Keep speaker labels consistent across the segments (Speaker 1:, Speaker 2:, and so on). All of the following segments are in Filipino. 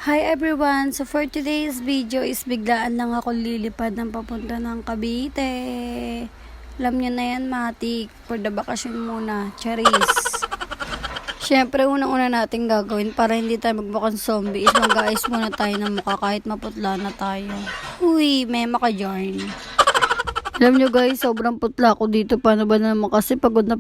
Speaker 1: Hi everyone! So for today's video is biglaan lang ako lilipad ng papunta ng Cavite. Alam nyo na yan, matik. For the vacation muna. Charis. Siyempre, unang-una natin gagawin para hindi tayo magbukan zombie is mag-ayos muna tayo ng mukha kahit maputla na tayo. Uy, may maka-join. Alam nyo guys, sobrang putla ako dito. Paano ba naman kasi pagod na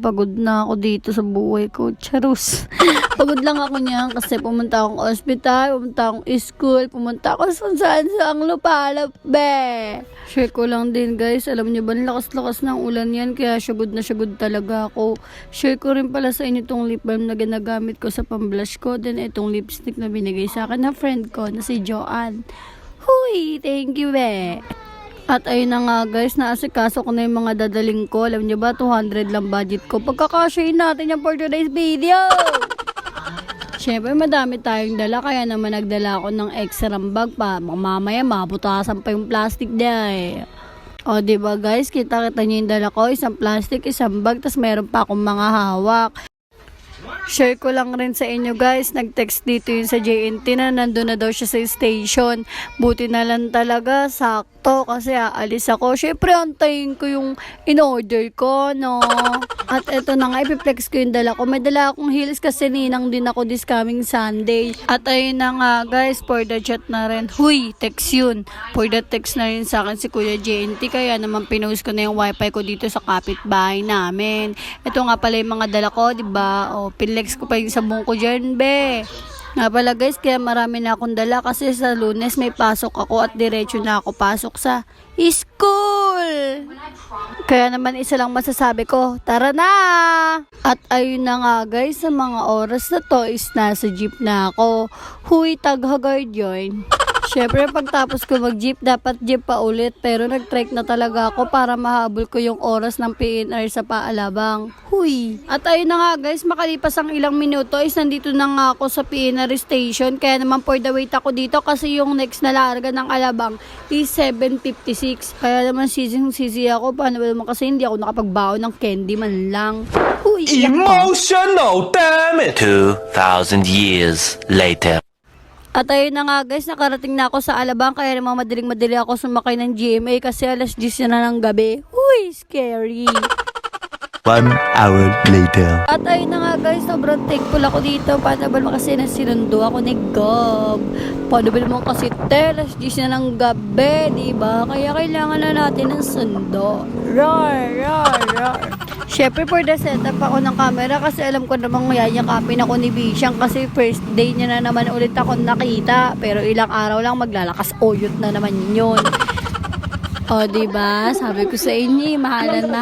Speaker 1: ako dito sa buhay ko. Charus. Pagod lang ako niyan kasi pumunta akong ospital, pumunta akong school, pumunta ako saan lupalop, be. Share ko lang din guys, alam niyo ba, lakas-lakas ng ulan yan, kaya syugod na syugod talaga ako. Share ko rin pala sa inyo itong lip balm na ginagamit ko sa pamblush ko, then itong lipstick na binigay sa akin ng friend ko na si Joanne. Huy, thank you, be. At ayun na nga guys, naasikaso ko na yung mga dadaling ko. Alam niyo ba, 200 lang budget ko. Pagkakasyahin natin yung for today's video. Siyempre, madami tayong dala, kaya naman nagdala ako ng extra bag pa. Mamaya, mabutasan pa yung plastic niya. O, diba guys, kita-kita nyo yung dala ko, isang plastic, isang bag, tas meron pa akong mga hawak. Share ko lang rin sa inyo guys, nag-text dito yun sa JNT na nandun na daw siya sa station. Buti na lang talaga, sakto kasi aalis ako. Syempre antayin ko yung in-order ko, no? At eto na nga, ipiplex ko yung dala ko. May dala akong heels kasi ninang din ako this coming Sunday. At ayun na nga guys, for the chat na rin. Huy, text yun. For the text na rin sa akin si Kuya JNT, kaya naman pinost ko na yung wifi ko dito sa kapitbahay namin. Ito nga pala yung mga dala ko, diba? O, pinlex ko pa yung sabong ko dyan, be. Nga pala guys, kaya marami na akong dala kasi sa Lunes may pasok ako at diretso na ako pasok sa school. Kaya naman isa lang masasabi ko, tara na! At ayun na nga guys, sa mga oras na to is nasa jeep na ako. Huy, taghagard yun. Siyempre, pagtapos ko mag-jeep, dapat jeep pa ulit. Pero nag-trek na talaga ako para mahabol ko yung oras ng PNR sa Paalabang. Huy! At ayun na nga guys, makalipas ang ilang minuto is nandito na nga ako sa PNR station. Kaya naman for the wait ako dito kasi yung next na larga ng Alabang is 7:56. Kaya naman sisi ako. Paano ba naman kasi hindi ako nakapagbaon ng candy man lang. Huy!
Speaker 2: Emotional, damn it!
Speaker 3: 2,000 years later.
Speaker 1: At ayun na nga guys, nakarating na ako sa Alabang, kaya naman madaling-madali ako sumakay ng GMA kasi alas 10 na ng gabi. Uy, scary!
Speaker 3: 1 hour later.
Speaker 1: At ayun na nga guys, sobrang thankful ako dito. Paano ba naman kasi nasinundo ako ni Gob? Paano ba naman kasi alas 10 na ng gabi, diba? Kaya kailangan na natin ng sundo. Roar, roar, roar. Siyempre for the setup ako ng camera kasi alam ko namang yayakapin ako ni Bishang kasi first day niya na naman ulit ako nakita. Pero ilang araw lang maglalakas oyot na naman yun. O diba, sabi ko sa inyo, mahalan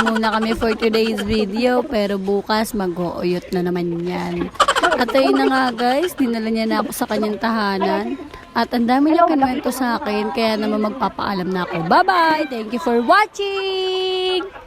Speaker 1: muna kami for today's video. Pero bukas mag-ooyot na naman yan. At ayun na nga guys, dinala niya na ako sa kanyang tahanan. At ang dami niya kinuwento sa akin, kaya naman magpapaalam na ako. Bye-bye! Thank you for watching!